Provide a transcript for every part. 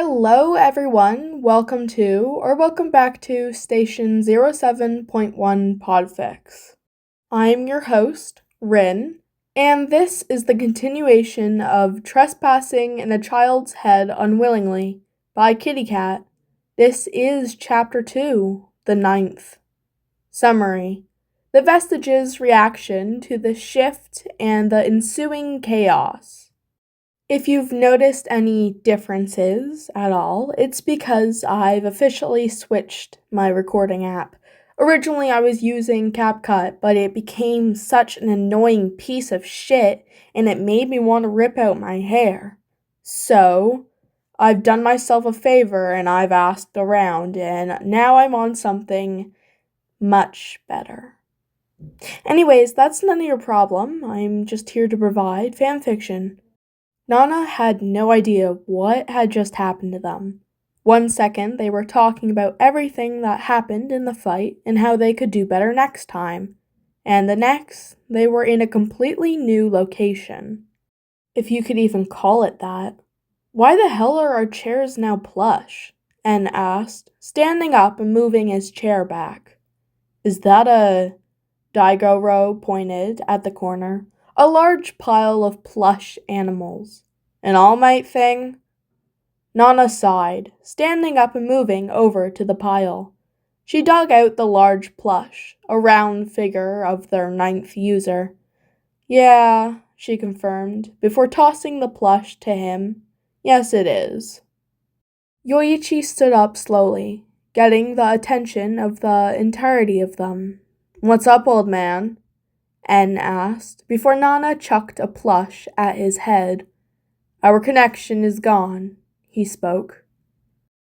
Hello, everyone. Welcome back to Station 07.1 Podfix. I'm your host, Rin, and this is the continuation of Trespassing in a Child's Head Unwillingly by Kittykqt. This is Chapter 2, the ninth. Summary: the Vestiges' reaction to the shift and the ensuing chaos. If you've noticed any differences at all, it's because I've officially switched my recording app. Originally, I was using Capcut, but it became such an annoying piece of shit and it made me want to rip out my hair. So, I've done myself a favor and I've asked around, and now I'm on something much better. Anyways, that's none of your problem. I'm just here to provide fanfiction. Nana had no idea what had just happened to them. 1 second, they were talking about everything that happened in the fight and how they could do better next time. And the next, they were in a completely new location. If you could even call it that. Why the hell are our chairs now plush? En asked, standing up and moving his chair back. Is that a... Daigoro pointed at the corner. A large pile of plush animals. An All Might thing? Nana sighed, standing up and moving over to the pile. She dug out the large plush, a round figure of their ninth user. Yeah, she confirmed, before tossing the plush to him. Yes, it is. Yoichi stood up slowly, getting the attention of the entirety of them. What's up, old man? En asked, before Nana chucked a plush at his head. Our connection is gone, he spoke.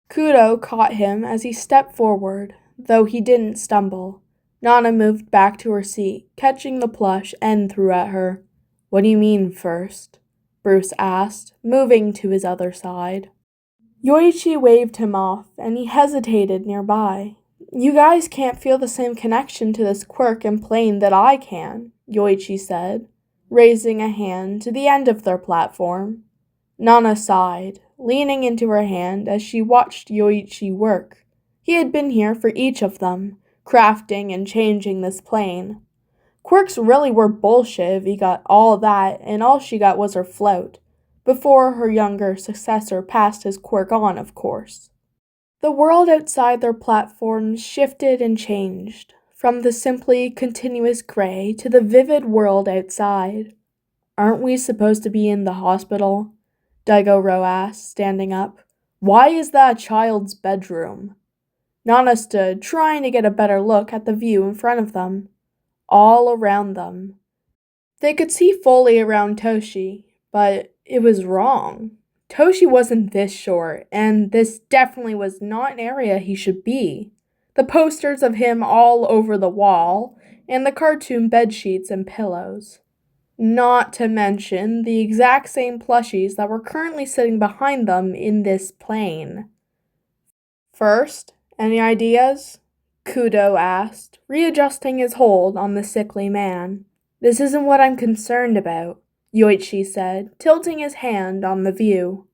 Ch2 caught him as he stepped forward, though he didn't stumble. Nana moved back to her seat, catching the plush En threw at her. What do you mean, first? Bruce asked, moving to his other side. Yoichi waved him off, and he hesitated nearby. You guys can't feel the same connection to this quirk and plane that I can, Yoichi said, raising a hand to the end of their platform. Nana sighed, leaning into her hand as she watched Yoichi work. He had been here for each of them, crafting and changing this plane. Quirks really were bullshit if he got all that, and all she got was her float, before her younger successor passed his quirk on, of course. The world outside their platforms shifted and changed, from the simply continuous gray to the vivid world outside. Aren't we supposed to be in the hospital? Daigoro asked, standing up. Why is that a child's bedroom? Nana stood, trying to get a better look at the view in front of them. All around them. They could see fully around Toshi, but it was wrong. Toshi wasn't this short, and this definitely was not an area he should be. The posters of him all over the wall, and the cartoon bedsheets and pillows. Not to mention the exact same plushies that were currently sitting behind them in this plane. First, any ideas? Ch2 asked, readjusting his hold on the sickly man. This isn't what I'm concerned about, Yoichi said, tilting his hand on the view.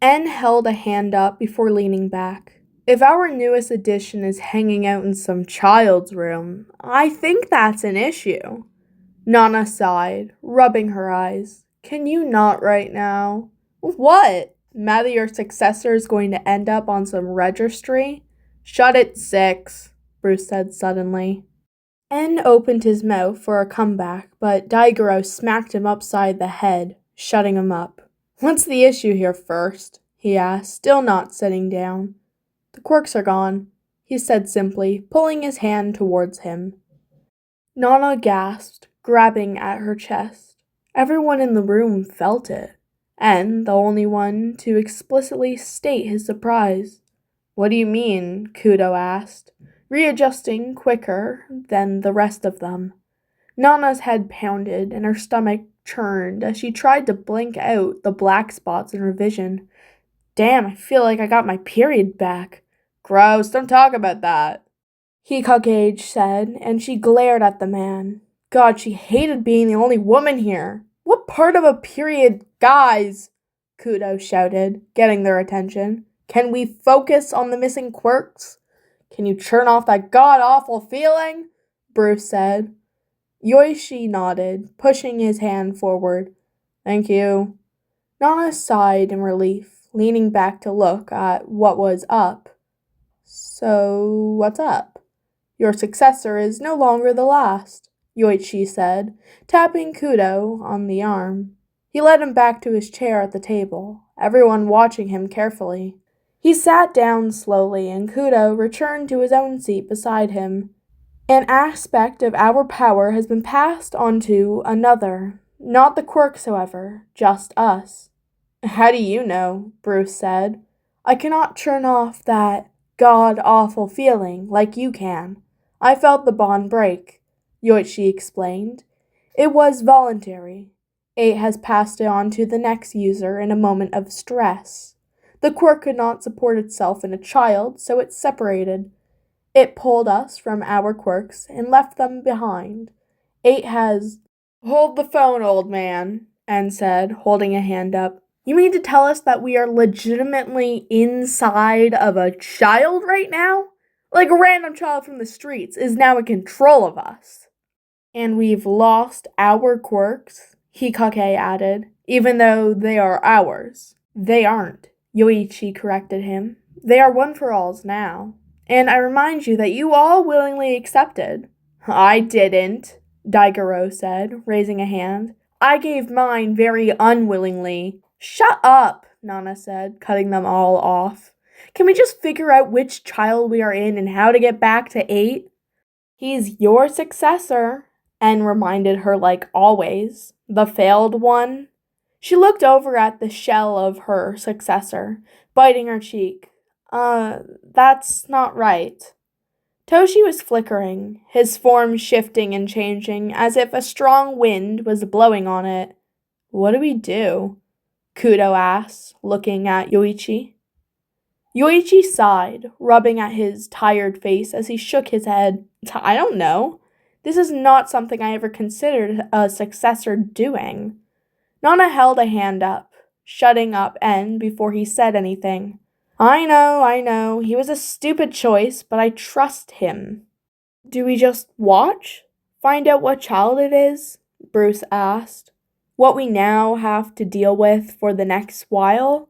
En held a hand up before leaning back. If our newest addition is hanging out in some child's room, I think that's an issue. Nana sighed, rubbing her eyes. Can you not right now? What? Mad that your successor is going to end up on some registry? Shut it, 6, Bruce said suddenly. En opened his mouth for a comeback, but Daigoro smacked him upside the head, shutting him up. What's the issue here, first? He asked, still not sitting down. The quirks are gone, he said simply, pulling his hand towards him. Nana gasped, grabbing at her chest. Everyone in the room felt it, En the only one to explicitly state his surprise. What do you mean? Ch2 asked, readjusting quicker than the rest of them. Nana's head pounded and her stomach churned as she tried to blink out the black spots in her vision. Damn, I feel like I got my period back. Gross, don't talk about that, Kittykqt said, and she glared at the man. God, she hated being the only woman here. What part of a period, guys? Kudo shouted, getting their attention. Can we focus on the missing quirks? Can you turn off that god-awful feeling? Bruce said. Yoichi nodded, pushing his hand forward. Thank you. Nana sighed in relief, leaning back to look at what was up. So, what's up? Your successor is no longer the last, Yoichi said, tapping Kudo on the arm. He led him back to his chair at the table, everyone watching him carefully. He sat down slowly, and Kudo returned to his own seat beside him. An aspect of our power has been passed on to another. Not the quirks, however, just us. How do you know? Bruce said. I cannot turn off that god-awful feeling like you can. I felt the bond break, Yoichi explained. It was voluntary. 8 has passed it on to the next user in a moment of stress. The quirk could not support itself in a child, so it separated. It pulled us from our quirks and left them behind. 8 has... Hold the phone, old man, N said, holding a hand up. You mean to tell us that we are legitimately inside of a child right now? Like a random child from the streets is now in control of us. And we've lost our quirks, Kittykqt added, even though they are ours. They aren't, Yoichi corrected him. They are one for alls now. And I remind you that you all willingly accepted. I didn't, Daigoro said, raising a hand. I gave mine very unwillingly. Shut up, Nana said, cutting them all off. Can we just figure out which child we are in and how to get back to 8? He's your successor, N reminded her like always. The failed one. She looked over at the shell of her successor, biting her cheek. That's not right. Toshi was flickering, his form shifting and changing as if a strong wind was blowing on it. What do we do? Kudo asked, looking at Yoichi. Yoichi sighed, rubbing at his tired face as he shook his head. I don't know. This is not something I ever considered a successor doing. Nana held a hand up, shutting up N before he said anything. I know, he was a stupid choice, but I trust him. Do we just watch? Find out what child it is? Bruce asked. What we now have to deal with for the next while?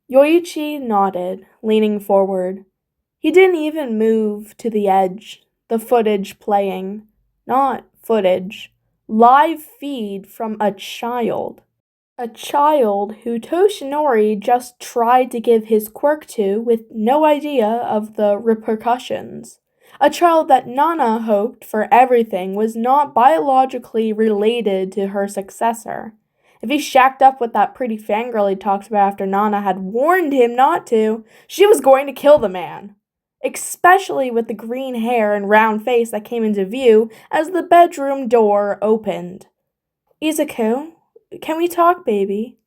Yoichi nodded, leaning forward. He didn't even move to the edge, the footage playing. Not footage. Live feed from a child. A child who Toshinori just tried to give his quirk to with no idea of the repercussions. A child that Nana hoped for everything was not biologically related to her successor. If he shacked up with that pretty fangirl he talked about after Nana had warned him not to, she was going to kill the man. Especially with the green hair and round face that came into view as the bedroom door opened. Izuku? Can we talk, baby?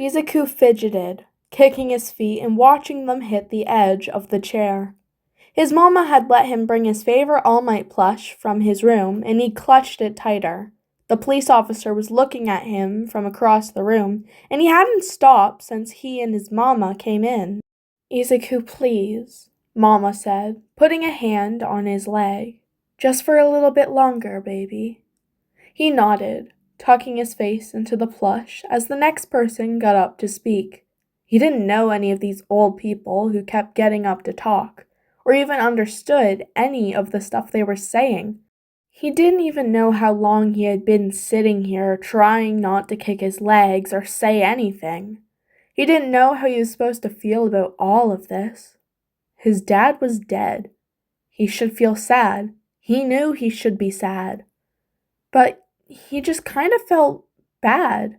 Izuku fidgeted, kicking his feet and watching them hit the edge of the chair. His mama had let him bring his favorite All Might plush from his room, and he clutched it tighter. The police officer was looking at him from across the room, and he hadn't stopped since he and his mama came in. Izuku, please, Mama said, putting a hand on his leg. Just for a little bit longer, baby. He nodded, tucking his face into the plush as the next person got up to speak. He didn't know any of these old people who kept getting up to talk, or even understood any of the stuff they were saying. He didn't even know how long he had been sitting here trying not to kick his legs or say anything. He didn't know how he was supposed to feel about all of this. His dad was dead. He should feel sad. He knew he should be sad. But he just kind of felt bad,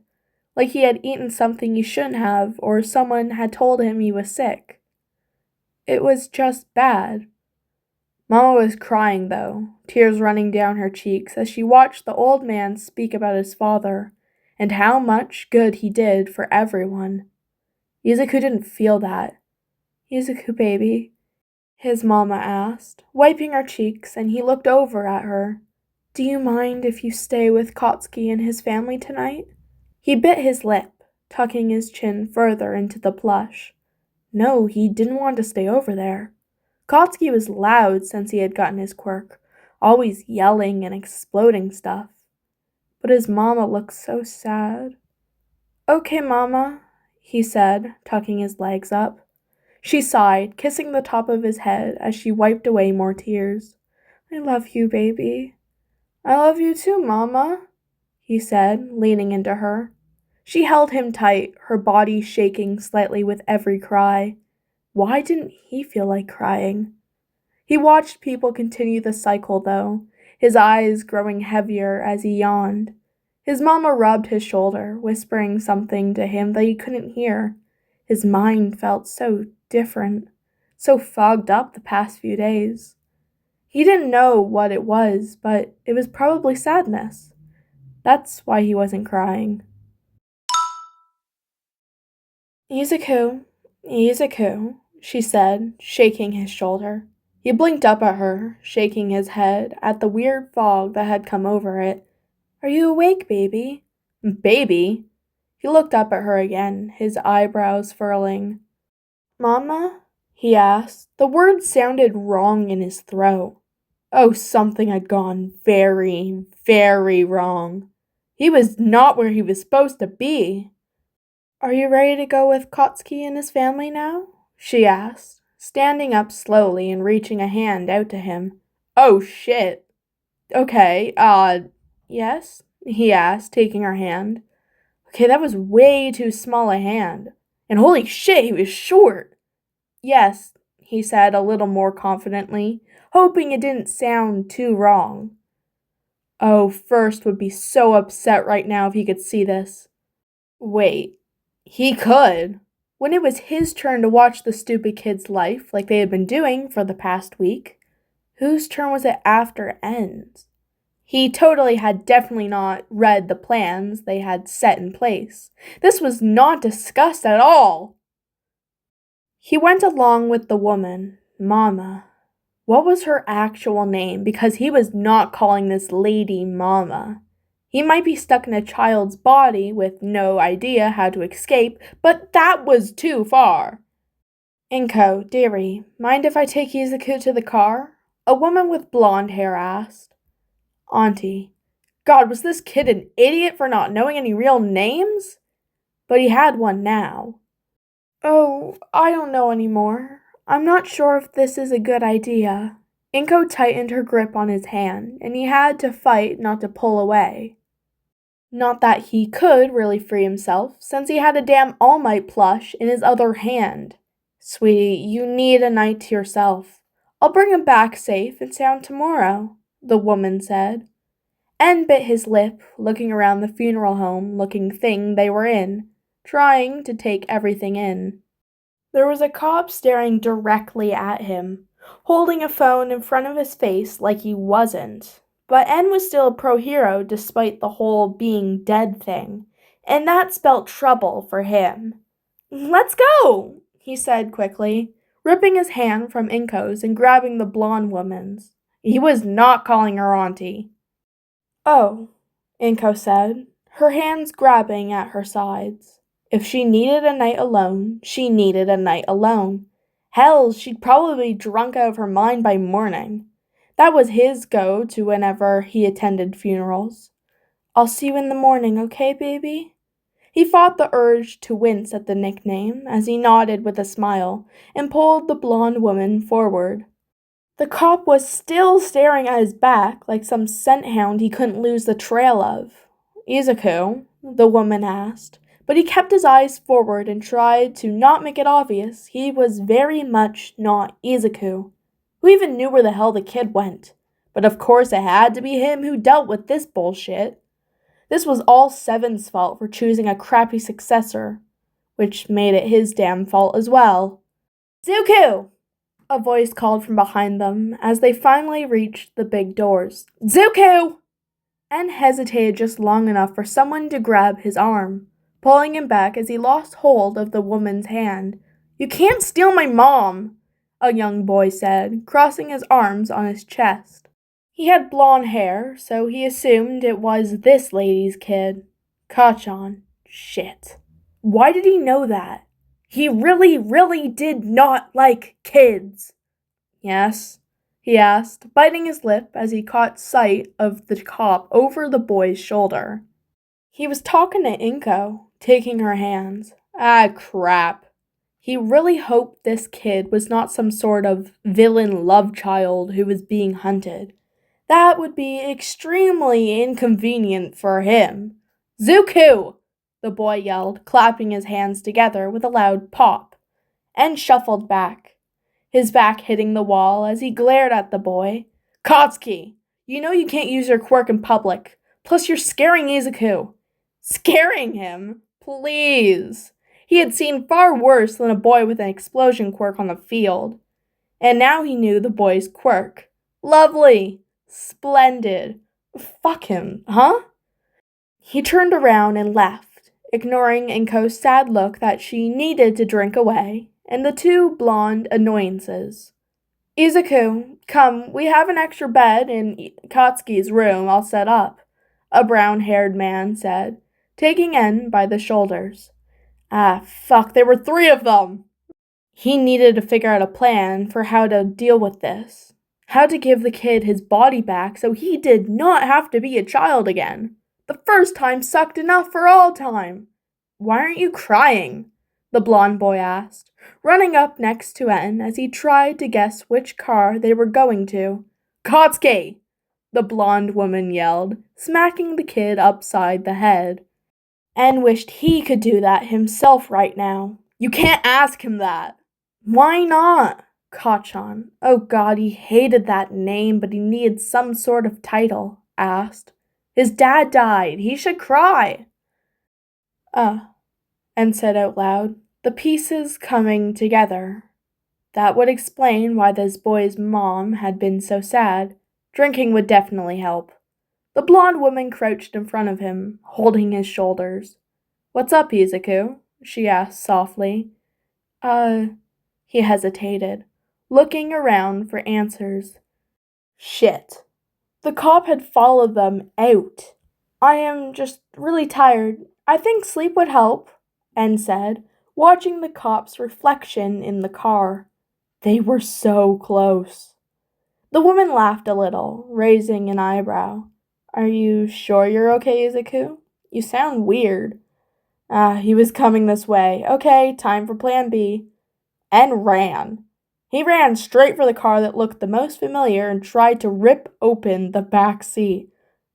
like he had eaten something he shouldn't have, or someone had told him he was sick. It was just bad. Mama was crying, though, tears running down her cheeks as she watched the old man speak about his father, and how much good he did for everyone. Izuku didn't feel that. Izuku, baby, his mama asked, wiping her cheeks, and he looked over at her. Do you mind if you stay with Kotsky and his family tonight? He bit his lip, tucking his chin further into the plush. No, he didn't want to stay over there. Kotsky was loud since he had gotten his quirk, always yelling and exploding stuff. But his mama looked so sad. Okay, Mama, he said, tucking his legs up. She sighed, kissing the top of his head as she wiped away more tears. I love you, baby. I love you too, Mama, he said, leaning into her. She held him tight, her body shaking slightly with every cry. Why didn't he feel like crying? He watched people continue the cycle, though, his eyes growing heavier as he yawned. His mama rubbed his shoulder, whispering something to him that he couldn't hear. His mind felt so different, so fogged up the past few days. He didn't know what it was, but it was probably sadness. That's why he wasn't crying. Izuku, she said, shaking his shoulder. He blinked up at her, shaking his head at the weird fog that had come over it. Are you awake, baby? Baby? He looked up at her again, his eyebrows furling. Mama? He asked. The word sounded wrong in his throat. Oh, something had gone very, very wrong. He was not where he was supposed to be. Are you ready to go with Kotsky and his family now? She asked, standing up slowly and reaching a hand out to him. Oh, shit. Okay, yes? He asked, taking her hand. Okay, that was way too small a hand. And holy shit, he was short. Yes, he said a little more confidently, hoping it didn't sound too wrong. Oh, First would be so upset right now if he could see this. Wait, he could. When it was his turn to watch the stupid kid's life like they had been doing for the past week, whose turn was it after ends? He totally had definitely not read the plans they had set in place. This was not discussed at all. He went along with the woman, Mama. What was her actual name? Because he was not calling this lady Mama. He might be stuck in a child's body with no idea how to escape, but that was too far. Inko, dearie, mind if I take Izuku to the car? A woman with blonde hair asked. Auntie, God, was this kid an idiot for not knowing any real names? But he had one now. Oh, I don't know anymore. I'm not sure if this is a good idea. Inko tightened her grip on his hand, and he had to fight not to pull away. Not that he could really free himself, since he had a damn All Might plush in his other hand. Sweetie, you need a night to yourself. I'll bring him back safe and sound tomorrow, the woman said. En bit his lip, looking around the funeral home-looking thing they were in, trying to take everything in. There was a cop staring directly at him, holding a phone in front of his face like he wasn't. But En was still a pro-hero despite the whole being dead thing, and that spelt trouble for him. Let's go, he said quickly, ripping his hand from Inko's and grabbing the blonde woman's. He was not calling her auntie. Oh, Inko said, her hands grabbing at her sides. If she needed a night alone, she needed a night alone. Hell, she'd probably be drunk out of her mind by morning. That was his go-to whenever he attended funerals. I'll see you in the morning, okay, baby? He fought the urge to wince at the nickname as he nodded with a smile and pulled the blonde woman forward. The cop was still staring at his back like some scent hound he couldn't lose the trail of. Izuku, the woman asked, but he kept his eyes forward and tried to not make it obvious he was very much not Izuku. Who even knew where the hell the kid went? But of course it had to be him who dealt with this bullshit. This was all Seven's fault for choosing a crappy successor, which made it his damn fault as well. Zuko! A voice called from behind them as they finally reached the big doors. Zuko! En hesitated just long enough for someone to grab his arm, pulling him back as he lost hold of the woman's hand. You can't steal my mom, a young boy said, crossing his arms on his chest. He had blonde hair, so he assumed it was this lady's kid, Kachan. Shit. Why did he know that? He really, really did not like kids. Yes, he asked, biting his lip as he caught sight of the cop over the boy's shoulder. He was talking to Inko, taking her hands. Ah, crap. He really hoped this kid was not some sort of villain love child who was being hunted. That would be extremely inconvenient for him. Zuku! The boy yelled, clapping his hands together with a loud pop, and shuffled back, his back hitting the wall as he glared at the boy. Kittykqt, you know you can't use your quirk in public. Plus you're scaring Izuku. Scaring him? Please. He had seen far worse than a boy with an explosion quirk on the field. And now he knew the boy's quirk. Lovely. Splendid. Fuck him, huh? He turned around and left, ignoring Inko's sad look that she needed to drink away, and the two blonde annoyances. Izuku, come, we have an extra bed in Kittykqt's room all set up, a brown-haired man said, taking En by the shoulders. Ah, fuck, there were 3 of them! He needed to figure out a plan for how to deal with this. How to give the kid his body back so he did not have to be a child again. The first time sucked enough for all time. Why aren't you crying? The blonde boy asked, running up next to En as he tried to guess which car they were going to. Kittykqt! The blonde woman yelled, smacking the kid upside the head. En wished he could do that himself right now. You can't ask him that. Why not? Kacchan, oh god, he hated that name, but he needed some sort of title, asked. His dad died. He should cry. En said out loud, the pieces coming together. That would explain why this boy's mom had been so sad. Drinking would definitely help. The blonde woman crouched in front of him, holding his shoulders. What's up, Izuku? She asked softly. He hesitated, looking around for answers. Shit. The cop had followed them out. I am just really tired. I think sleep would help, En said, watching the cop's reflection in the car. They were so close. The woman laughed a little, raising an eyebrow. Are you sure you're okay, Izuku? You sound weird. He was coming this way. Okay, time for plan B. En ran. He ran straight for the car that looked the most familiar and tried to rip open the back seat.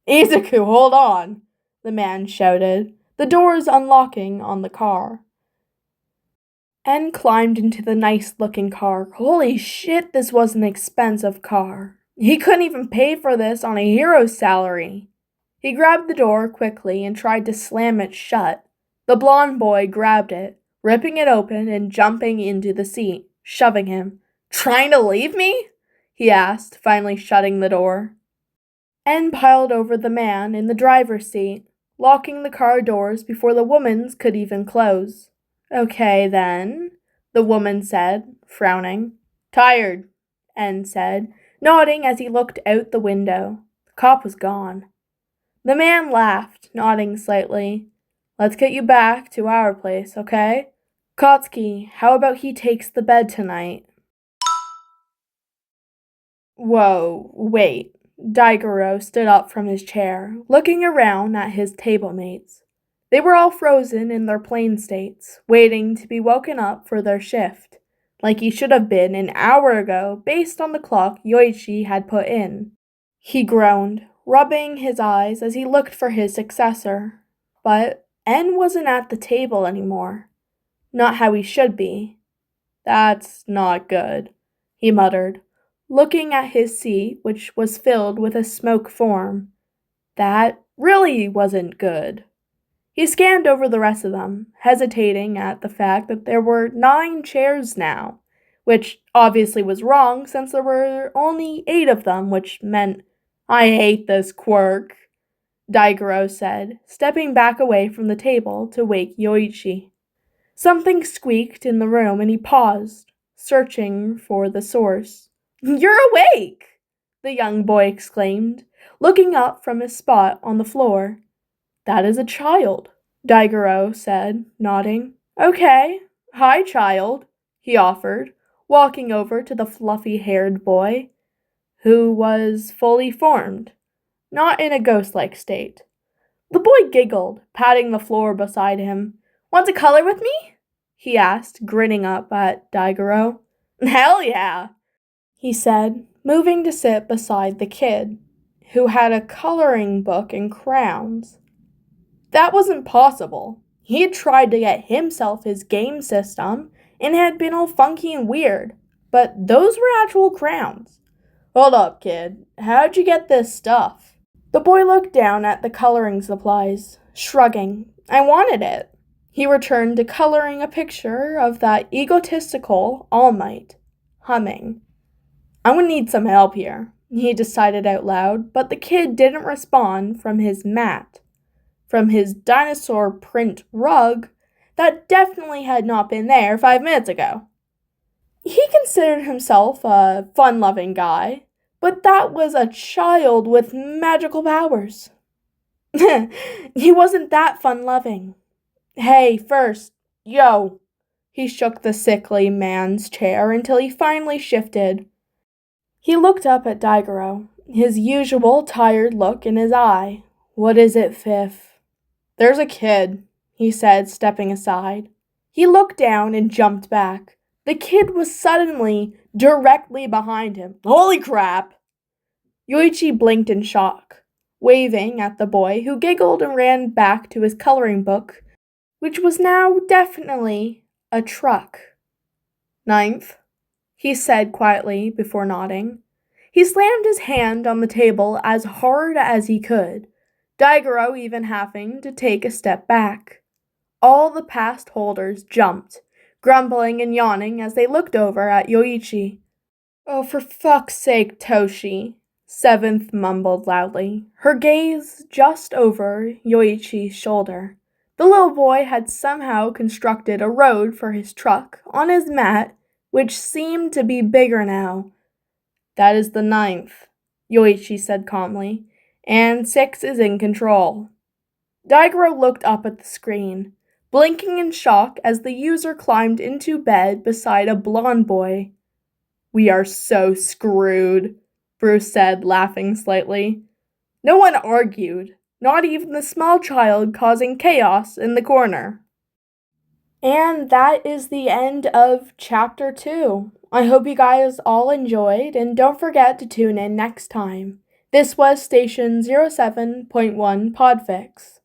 Izuku, hold on, the man shouted, the doors unlocking on the car. En climbed into the nice-looking car. Holy shit, this was an expensive car. He couldn't even pay for this on a hero's salary. He grabbed the door quickly and tried to slam it shut. The blonde boy grabbed it, ripping it open and jumping into the seat, shoving him. Trying to leave me? He asked, finally shutting the door. En piled over the man in the driver's seat, locking the car doors before the woman's could even close. Okay, then, the woman said, frowning. Tired, En said, nodding as he looked out the window. The cop was gone. The man laughed, nodding slightly. Let's get you back to our place, okay? Kittykqt, how about he takes the bed tonight? Whoa, wait. Daigoro stood up from his chair, looking around at his table mates. They were all frozen in their plain states, waiting to be woken up for their shift, like he should have been an hour ago based on the clock Yoichi had put in. He groaned, rubbing his eyes as he looked for his successor. But En wasn't at the table anymore. Not how he should be. That's not good, he muttered, looking at his seat, which was filled with a smoke form. That really wasn't good. He scanned over the rest of them, hesitating at the fact that there were 9 chairs now, which obviously was wrong since there were only 8 of them, which meant, I hate this quirk, Daigoro said, stepping back away from the table to wake Yoichi. Something squeaked in the room and he paused, searching for the source. You're awake! The young boy exclaimed, looking up from his spot on the floor. That is a child, Daigoro said, nodding. Okay. Hi, child, he offered, walking over to the fluffy-haired boy, who was fully formed, not in a ghost-like state. The boy giggled, patting the floor beside him. Want to color with me? He asked, grinning up at Daigoro. Hell yeah, he said, moving to sit beside the kid, who had a coloring book and crayons. That wasn't possible. He had tried to get himself his game system, and it had been all funky and weird, but those were actual crayons. Hold up, kid. How'd you get this stuff? The boy looked down at the coloring supplies, shrugging. I wanted it. He returned to coloring a picture of that egotistical All Might, humming. I'm gonna need some help here, he decided out loud, but the kid didn't respond from his mat. From his dinosaur print rug that definitely had not been there 5 minutes ago. He considered himself a fun-loving guy, but that was a child with magical powers. He wasn't that fun-loving. Hey, first, yo. He shook the sickly man's chair until he finally shifted. He looked up at Daigoro, his usual tired look in his eye. What is it, Fifth? There's a kid, he said, stepping aside. He looked down and jumped back. The kid was suddenly directly behind him. Holy crap! Yoichi blinked in shock, waving at the boy, who giggled and ran back to his coloring book, which was now definitely a truck. Ninth, he said quietly before nodding. He slammed his hand on the table as hard as he could, Daigoro even having to take a step back. All the past holders jumped, grumbling and yawning as they looked over at Yoichi. Oh, for fuck's sake, Toshi, Seventh mumbled loudly, her gaze just over Yoichi's shoulder. The little boy had somehow constructed a road for his truck on his mat, which seemed to be bigger now. That is the ninth, Yoichi said calmly, and 6 is in control. Daigoro looked up at the screen, blinking in shock as the user climbed into bed beside a blonde boy. We are so screwed, Bruce said, laughing slightly. No one argued, not even the small child causing chaos in the corner. And that is the end of Chapter 2. I hope you guys all enjoyed, and don't forget to tune in next time. This was Station 07.1 Podfix.